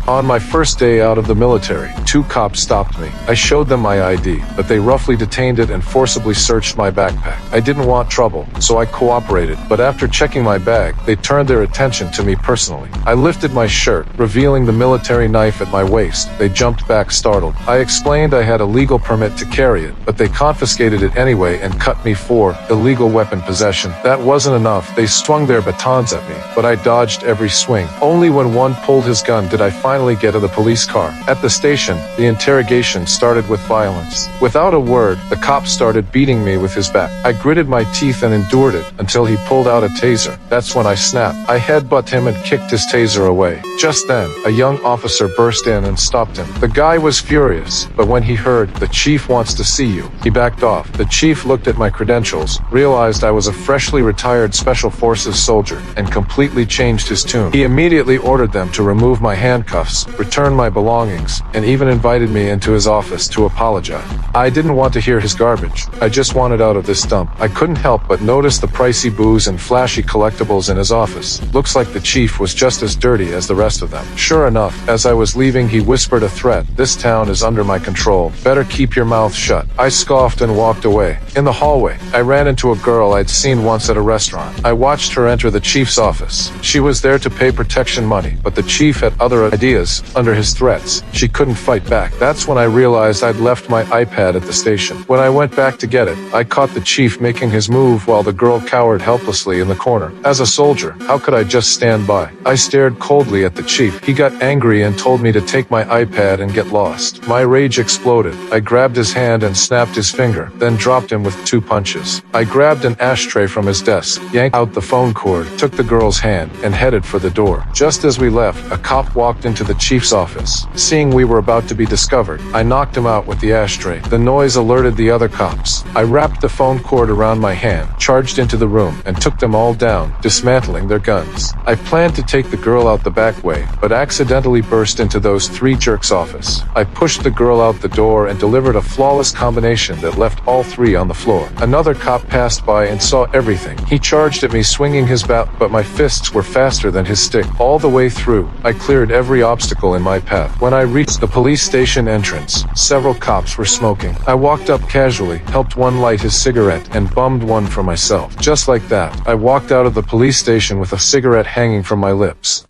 On my first day out of the military, 2 cops stopped me. I showed them my ID, but they roughly detained it and forcibly searched my backpack. I didn't want trouble, so I cooperated, but after checking my bag, they turned their attention to me personally. I lifted my shirt, revealing the military knife at my waist. They jumped back startled. I explained I had a legal permit to carry it, but they confiscated it anyway and cut me for illegal weapon possession. That wasn't enough. They swung their batons at me, but I dodged every swing. Only when one pulled his gun did I finally get to the police car. At the station, the interrogation started with violence. Without a word, the cop started beating me with his bat. I gritted my teeth and endured it until he pulled out a taser. That's when I snapped. I headbutted him and kicked his taser away. Just then, a young officer burst in and stopped him. The guy was furious, but when he heard, "The chief wants to see you," he backed off. The chief looked at my credentials, realized I was a freshly retired Special Forces soldier, and completely changed his tune. He immediately ordered them to remove my handcuffs, return my belongings, and even invited me into his office to apologize. I didn't want to hear his garbage. I just wanted out of this dump. I couldn't help but notice the pricey booze and flashy collectibles in his office. Looks like the chief was just as dirty as the rest of them. Sure enough, as I was leaving, he whispered a threat. "This town is under my control. Better keep your mouth shut." I scoffed and walked away. In the hallway, I ran into a girl I'd seen once at a restaurant. I watched her enter the chief's office. She was there to pay protection money, but the chief had other ideas. Under his threats, she couldn't fight back. That's when I realized I'd left my iPad at the station. When I went back to get it, I caught the chief making his move while the girl cowered helplessly in the corner. As a soldier, how could I just stand by? I stared coldly at the chief. He got angry and told me to take my iPad and get lost. My rage exploded. I grabbed his hand and snapped his finger, then dropped him with 2 punches. I grabbed an ashtray from his desk, yanked out the phone cord, took the girl's hand, and headed for the door. Just as we left, a cop walked into the chief's office. Seeing we were about to be discovered, I knocked him out with the ashtray. The noise alerted the other cops. I wrapped the phone cord around my hand, charged into the room, and took them all down, dismantling their guns. I planned to take the girl out the back way, but accidentally burst into those 3 jerks' office. I pushed the girl out the door and delivered a flawless combination that left all 3 on the floor. Another cop passed by and saw everything. He charged at me swinging his bat, but my fists were faster than his stick. All the way through, I cleared every obstacle in my path. When I reached the police station entrance, several cops were smoking. I walked up casually, helped one light his cigarette, and bummed one for myself. Just like that, I walked out of the police station with a cigarette hanging from my lips.